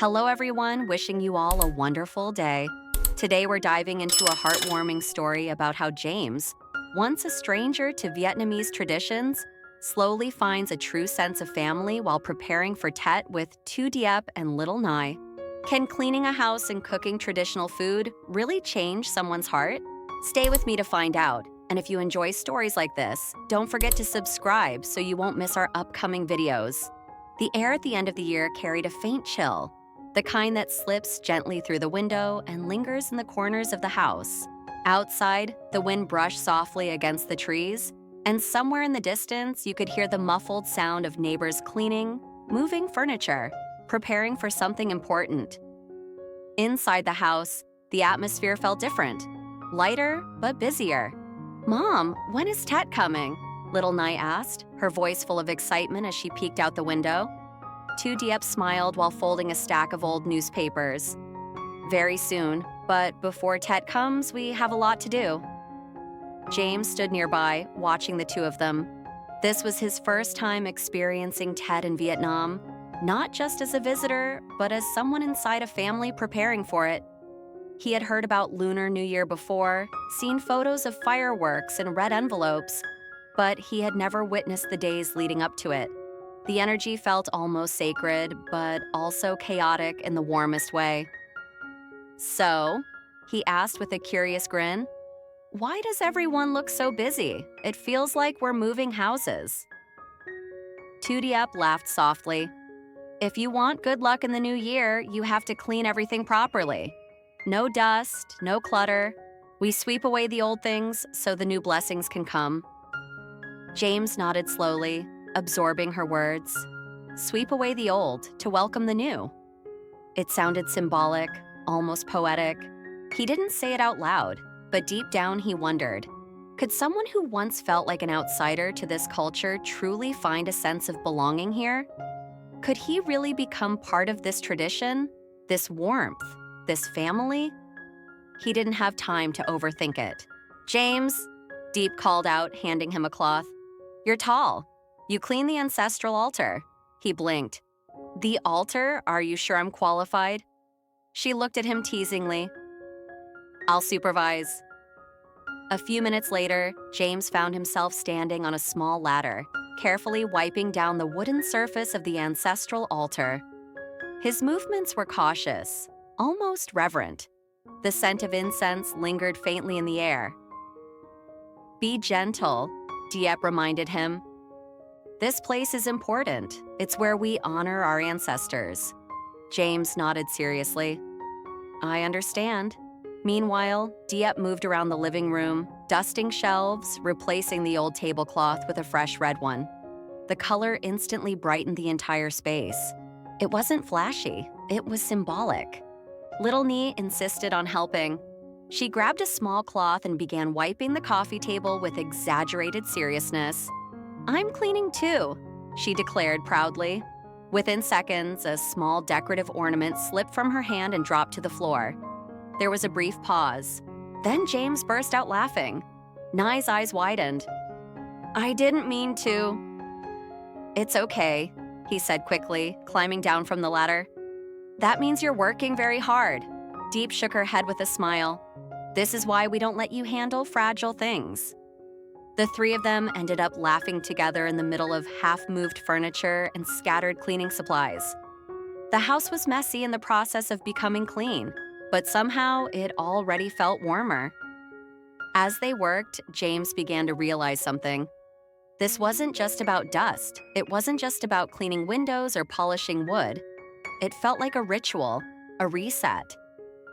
Hello, everyone, wishing you all a wonderful day. Today, we're diving into a heartwarming story about how James, once a stranger to Vietnamese traditions, slowly finds a true sense of family while preparing for Tet with Tu Diep and little Ly. Can cleaning a house and cooking traditional food really change someone's heart? Stay with me to find out. And if you enjoy stories like this, don't forget to subscribe so you won't miss our upcoming videos. The air at the end of the year carried a faint chill, the kind that slips gently through the window and lingers in the corners of the house. Outside, the wind brushed softly against the trees, and somewhere in the distance, you could hear the muffled sound of neighbors cleaning, moving furniture, preparing for something important. Inside the house, the atmosphere felt different, lighter but busier. "Mom, when is Tet coming?" little Ly asked, her voice full of excitement as she peeked out the window. Tu Diep smiled while folding a stack of old newspapers. "Very soon, but before Tet comes, we have a lot to do." James stood nearby, watching the two of them. This was his first time experiencing Tet in Vietnam, not just as a visitor, but as someone inside a family preparing for it. He had heard about Lunar New Year before, seen photos of fireworks and red envelopes, but he had never witnessed the days leading up to it. The energy felt almost sacred, but also chaotic in the warmest way. "So," he asked with a curious grin, "why does everyone look so busy? It feels like we're moving houses." Tu Diep laughed softly. "If you want good luck in the new year, you have to clean everything properly. No dust, no clutter. We sweep away the old things so the new blessings can come." James nodded slowly, absorbing her words. Sweep away the old to welcome the new. It sounded symbolic, almost poetic. He didn't say it out loud, but deep down he wondered, could someone who once felt like an outsider to this culture truly find a sense of belonging here? Could he really become part of this tradition, this warmth, this family? He didn't have time to overthink it. "James," Deep called out, handing him a cloth. "You're tall. You clean the ancestral altar." He blinked. "The altar? Are you sure I'm qualified?" She looked at him teasingly. "I'll supervise." A few minutes later, James found himself standing on a small ladder, carefully wiping down the wooden surface of the ancestral altar. His movements were cautious, almost reverent. The scent of incense lingered faintly in the air. "Be gentle," Diep reminded him. "This place is important. It's where we honor our ancestors." James nodded seriously. "I understand." Meanwhile, Diep moved around the living room, dusting shelves, replacing the old tablecloth with a fresh red one. The color instantly brightened the entire space. It wasn't flashy, it was symbolic. Little Ly insisted on helping. She grabbed a small cloth and began wiping the coffee table with exaggerated seriousness. "I'm cleaning too," she declared proudly. Within seconds, a small decorative ornament slipped from her hand and dropped to the floor. There was a brief pause. Then James burst out laughing. Ly's eyes widened. "I didn't mean to." "It's okay," he said quickly, climbing down from the ladder. "That means you're working very hard." Deep shook her head with a smile. "This is why we don't let you handle fragile things." The three of them ended up laughing together in the middle of half-moved furniture and scattered cleaning supplies. The house was messy in the process of becoming clean, but somehow it already felt warmer. As they worked, James began to realize something. This wasn't just about dust. It wasn't just about cleaning windows or polishing wood. It felt like a ritual, a reset,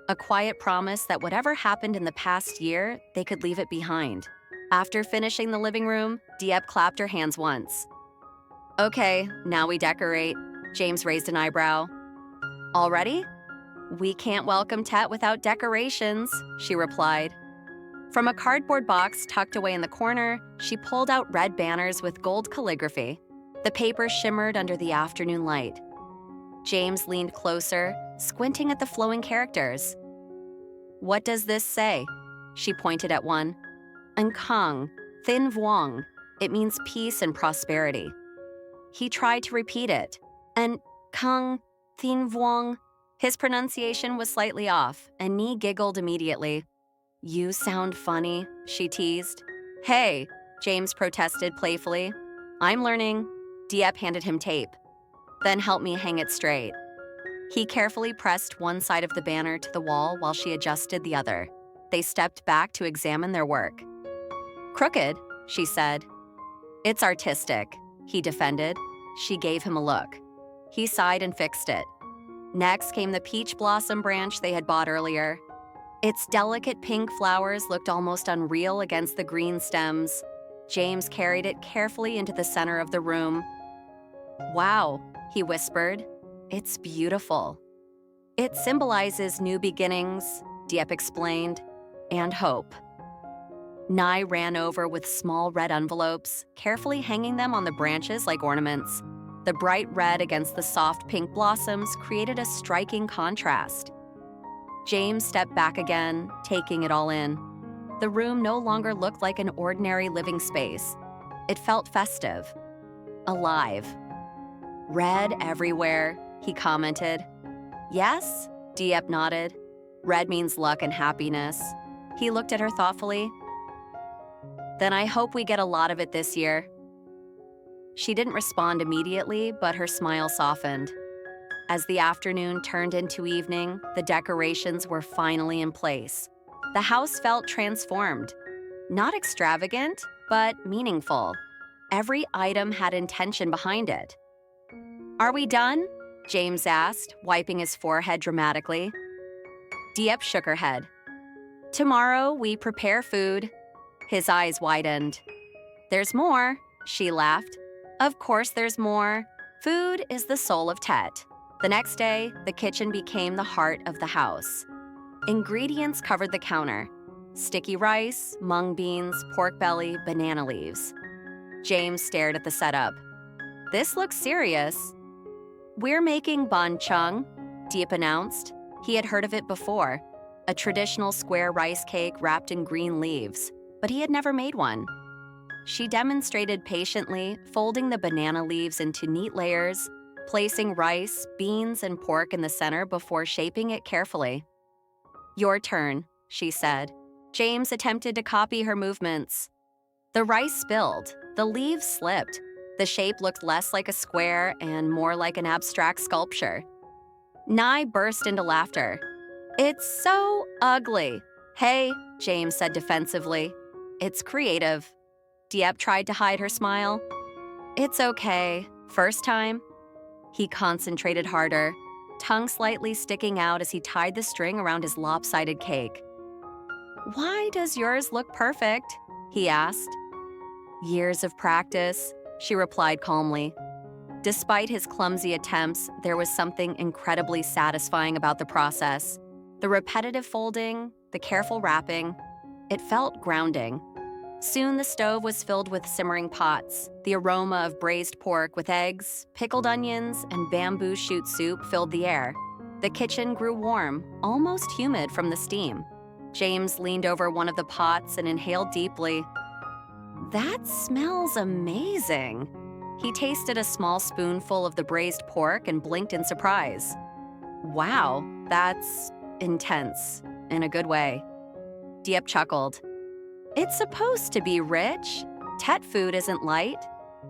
a quiet promise that whatever happened in the past year, they could leave it behind. After finishing the living room, Diep clapped her hands once. "Okay, now we decorate." James raised an eyebrow. "Already?" "We can't welcome Tet without decorations," she replied. From a cardboard box tucked away in the corner, she pulled out red banners with gold calligraphy. The paper shimmered under the afternoon light. James leaned closer, squinting at the flowing characters. "What does this say?" She pointed at one. "An Khang, Thin Vuong." It means peace and prosperity. He tried to repeat it. "An Khang, Thin Vuong." His pronunciation was slightly off, and Nii giggled immediately. "You sound funny," she teased. "Hey," James protested playfully. "I'm learning." Diep handed him tape. "Then help me hang it straight." He carefully pressed one side of the banner to the wall while she adjusted the other. They stepped back to examine their work. "Crooked," she said. "It's artistic," he defended. She gave him a look. He sighed and fixed it. Next came the peach blossom branch they had bought earlier. Its delicate pink flowers looked almost unreal against the green stems. James carried it carefully into the center of the room. "Wow," he whispered. "It's beautiful." "It symbolizes new beginnings," Diep explained, "and hope." Nye ran over with small red envelopes, carefully hanging them on the branches like ornaments. The bright red against the soft pink blossoms created a striking contrast. James stepped back again, taking it all in. The room no longer looked like an ordinary living space. It felt festive, alive. "Red everywhere," he commented. "Yes?" Diep nodded. "Red means luck and happiness." He looked at her thoughtfully. "Then I hope we get a lot of it this year." She didn't respond immediately, but her smile softened. As the afternoon turned into evening, the decorations were finally in place. The house felt transformed. Not extravagant, but meaningful. Every item had intention behind it. "Are we done?" James asked, wiping his forehead dramatically. Diep shook her head. "Tomorrow we prepare food." His eyes widened. "There's more," she laughed. "Of course there's more. Food is the soul of Tet." The next day, the kitchen became the heart of the house. Ingredients covered the counter: sticky rice, mung beans, pork belly, banana leaves. James stared at the setup. "This looks serious." "We're making banchang," Diep announced. He had heard of it before, a traditional square rice cake wrapped in green leaves, but he had never made one. She demonstrated patiently, folding the banana leaves into neat layers, placing rice, beans, and pork in the center before shaping it carefully. "Your turn," she said. James attempted to copy her movements. The rice spilled, the leaves slipped. The shape looked less like a square and more like an abstract sculpture. Nye burst into laughter. "It's so ugly." "Hey," James said defensively. "It's creative." Diep tried to hide her smile. "It's okay. First time?" He concentrated harder, tongue slightly sticking out as he tied the string around his lopsided cake. "Why does yours look perfect?" he asked. "Years of practice," she replied calmly. Despite his clumsy attempts, there was something incredibly satisfying about the process. The repetitive folding, the careful wrapping, it felt grounding. Soon the stove was filled with simmering pots. The aroma of braised pork with eggs, pickled onions, and bamboo shoot soup filled the air. The kitchen grew warm, almost humid from the steam. James leaned over one of the pots and inhaled deeply. "That smells amazing." He tasted a small spoonful of the braised pork and blinked in surprise. "Wow, that's intense, in a good way." Diep chuckled. "It's supposed to be rich. Tet food isn't light."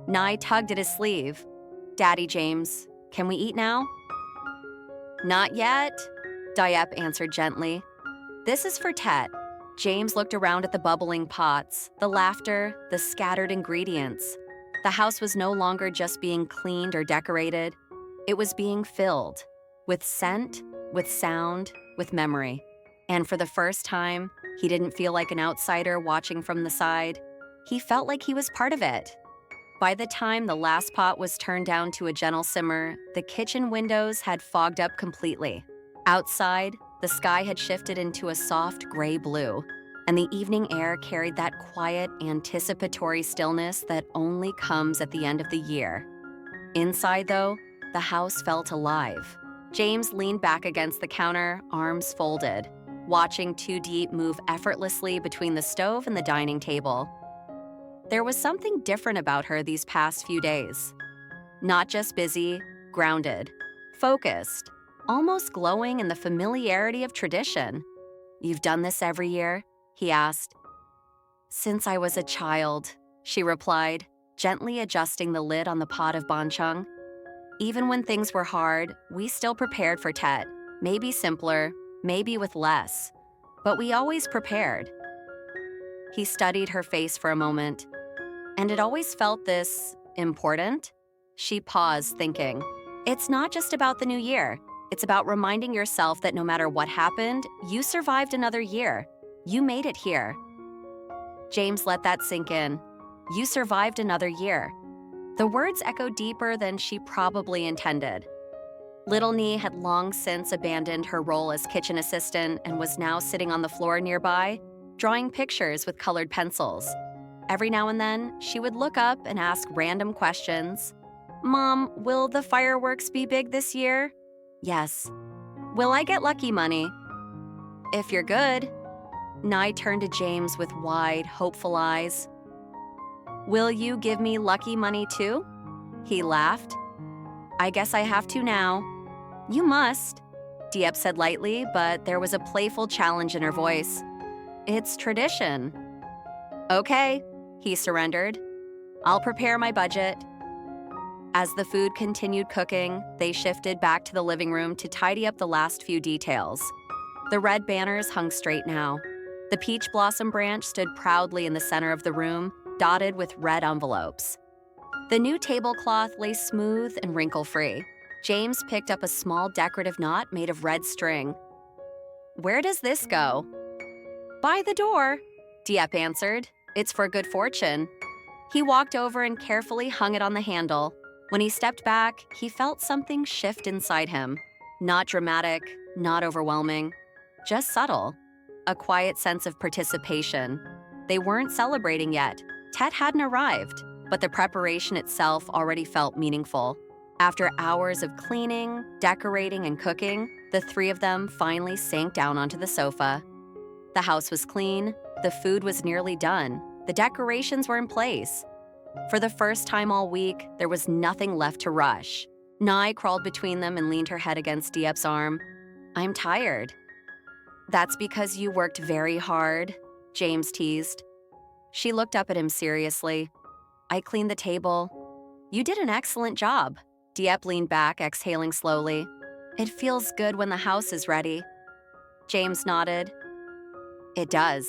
Nye tugged at his sleeve. "Daddy James, can we eat now?" "Not yet," Diep answered gently. "This is for Tet." James looked around at the bubbling pots, the laughter, the scattered ingredients. The house was no longer just being cleaned or decorated. It was being filled with scent, with sound, with memory. And for the first time, he didn't feel like an outsider watching from the side. He felt like he was part of it. By the time the last pot was turned down to a gentle simmer, the kitchen windows had fogged up completely. Outside, the sky had shifted into a soft gray blue, and the evening air carried that quiet, anticipatory stillness that only comes at the end of the year. Inside, though, the house felt alive. James leaned back against the counter, arms folded, watching Tu Diep move effortlessly between the stove and the dining table. There was something different about her these past few days. Not just busy, grounded, focused. almost glowing in the familiarity of tradition. "You've done this every year?" he asked. "Since I was a child," she replied, gently adjusting the lid on the pot of bonchung. "Even when things were hard, we still prepared for Tet. Maybe simpler, maybe with less. But we always prepared." He studied her face for a moment. "And it always felt this important?" She paused, thinking. "It's not just about the new year. It's about reminding yourself that no matter what happened, you survived another year. You made it here." James let that sink in. You survived another year. The words echoed deeper than she probably intended. Little Nee had long since abandoned her role as kitchen assistant and was now sitting on the floor nearby, drawing pictures with colored pencils. Every now and then, she would look up and ask random questions. "Mom, will the fireworks be big this year?" "Yes." "Will I get lucky money?" "If you're good." Nye turned to James with wide, hopeful eyes. "Will you give me lucky money too?" He laughed. "I guess I have to now." "You must," Diep said lightly, but there was a playful challenge in her voice. "It's tradition." "Okay," he surrendered. "I'll prepare my budget." As the food continued cooking, they shifted back to the living room to tidy up the last few details. The red banners hung straight now. The peach blossom branch stood proudly in the center of the room, dotted with red envelopes. The new tablecloth lay smooth and wrinkle-free. James picked up a small decorative knot made of red string. "Where does this go?" "By the door," Diep answered. "It's for good fortune." He walked over and carefully hung it on the handle. When he stepped back, he felt something shift inside him. Not dramatic, not overwhelming, just subtle. A quiet sense of participation. They weren't celebrating yet. Tet hadn't arrived, but the preparation itself already felt meaningful. After hours of cleaning, decorating, and cooking, the three of them finally sank down onto the sofa. The house was clean, the food was nearly done, the decorations were in place. For the first time all week, there was nothing left to rush. Nye crawled between them and leaned her head against Diep's arm. "I'm tired." "That's because you worked very hard," James teased. She looked up at him seriously. "I cleaned the table." "You did an excellent job." Diep leaned back, exhaling slowly. "It feels good when the house is ready." James nodded. "It does."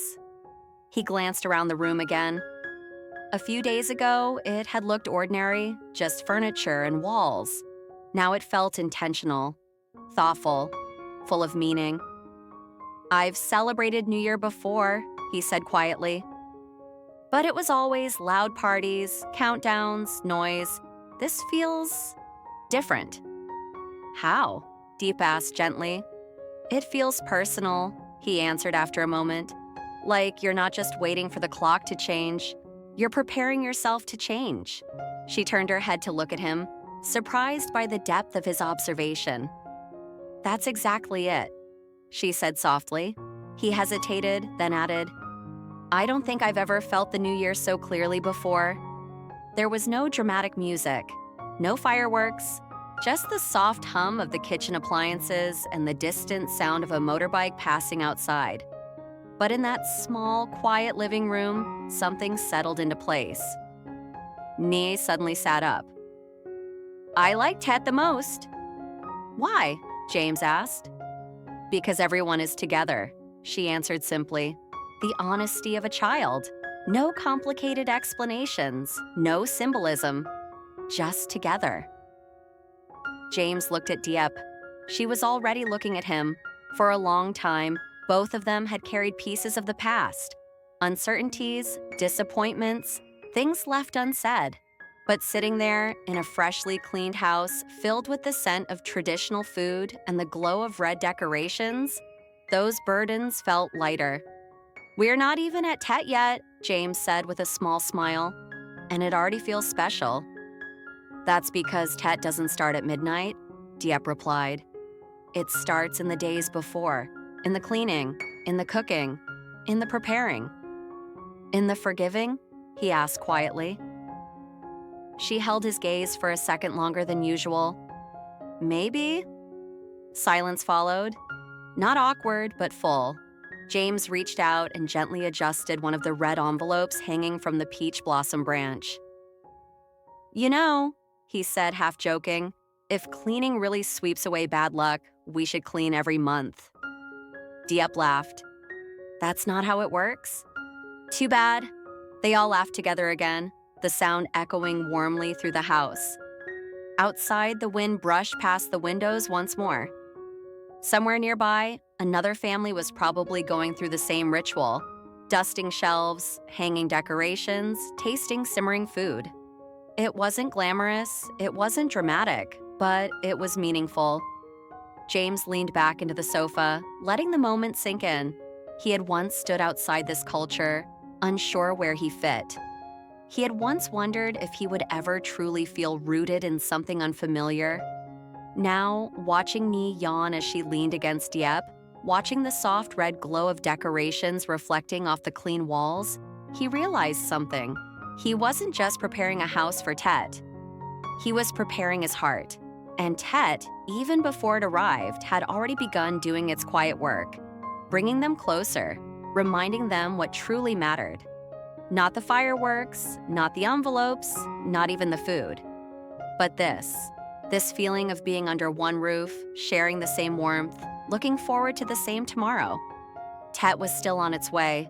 He glanced around the room again. A few days ago, it had looked ordinary, just furniture and walls. Now it felt intentional, thoughtful, full of meaning. "I've celebrated New Year before," he said quietly. "But it was always loud parties, countdowns, noise. This feels different." "How?" Diep asked gently. "It feels personal," he answered after a moment. "Like you're not just waiting for the clock to change. You're preparing yourself to change." She turned her head to look at him, surprised by the depth of his observation. "That's exactly it," she said softly. He hesitated, then added, "I don't think I've ever felt the new year so clearly before." There was no dramatic music, no fireworks, just the soft hum of the kitchen appliances and the distant sound of a motorbike passing outside. But in that small, quiet living room, something settled into place. Nee suddenly sat up. "I like Tet the most." "Why?" James asked. "Because everyone is together," she answered simply. The honesty of a child. No complicated explanations, no symbolism. Just together. James looked at Diep. She was already looking at him. For a long time, both of them had carried pieces of the past. Uncertainties, disappointments, things left unsaid. But sitting there in a freshly cleaned house filled with the scent of traditional food and the glow of red decorations, those burdens felt lighter. "We're not even at Tet yet," James said with a small smile. "And it already feels special." "That's because Tet doesn't start at midnight," Diep replied. "It starts in the days before, in the cleaning, in the cooking, in the preparing." "In the forgiving?" he asked quietly. She held his gaze for a second longer than usual. "Maybe." Silence followed. Not awkward, but full. James reached out and gently adjusted one of the red envelopes hanging from the peach blossom branch. "You know," he said, half joking, "if cleaning really sweeps away bad luck, we should clean every month." Diep laughed. "That's not how it works?" "Too bad." They all laughed together again, the sound echoing warmly through the house. Outside, the wind brushed past the windows once more. Somewhere nearby, another family was probably going through the same ritual, dusting shelves, hanging decorations, tasting simmering food. It wasn't glamorous, it wasn't dramatic, but it was meaningful. James leaned back into the sofa, letting the moment sink in. He had once stood outside this culture, unsure where he fit. He had once wondered if he would ever truly feel rooted in something unfamiliar. Now, watching Nhi yawn as she leaned against Diep, watching the soft red glow of decorations reflecting off the clean walls, he realized something. He wasn't just preparing a house for Tet. He was preparing his heart. And Tet, even before it arrived, had already begun doing its quiet work, bringing them closer, reminding them what truly mattered. Not the fireworks, not the envelopes, not even the food. But this feeling of being under one roof, sharing the same warmth, looking forward to the same tomorrow. Tet was still on its way.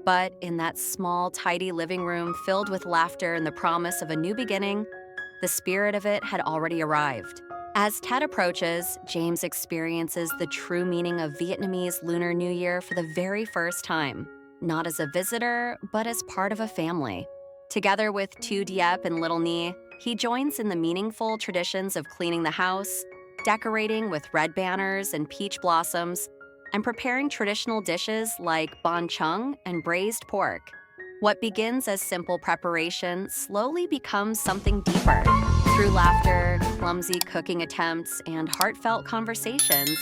But in that small, tidy living room filled with laughter and the promise of a new beginning, the spirit of it had already arrived. As Tet approaches, James experiences the true meaning of Vietnamese Lunar New Year for the very first time, not as a visitor, but as part of a family. Together with Tu Diep and little Nhi, he joins in the meaningful traditions of cleaning the house, decorating with red banners and peach blossoms, and preparing traditional dishes like bánh chưng and braised pork. What begins as simple preparation slowly becomes something deeper. Through laughter, clumsy cooking attempts, and heartfelt conversations,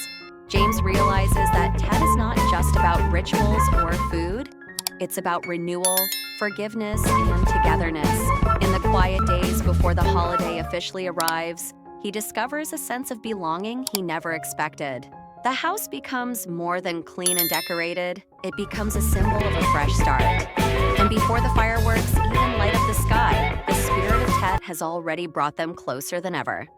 James realizes that Tet is not just about rituals or food. It's about renewal, forgiveness, and togetherness. In the quiet days before the holiday officially arrives, he discovers a sense of belonging he never expected. The house becomes more than clean and decorated. It becomes a symbol of a fresh start. And before the fireworks even light up the sky, the spirit of Tet has already brought them closer than ever.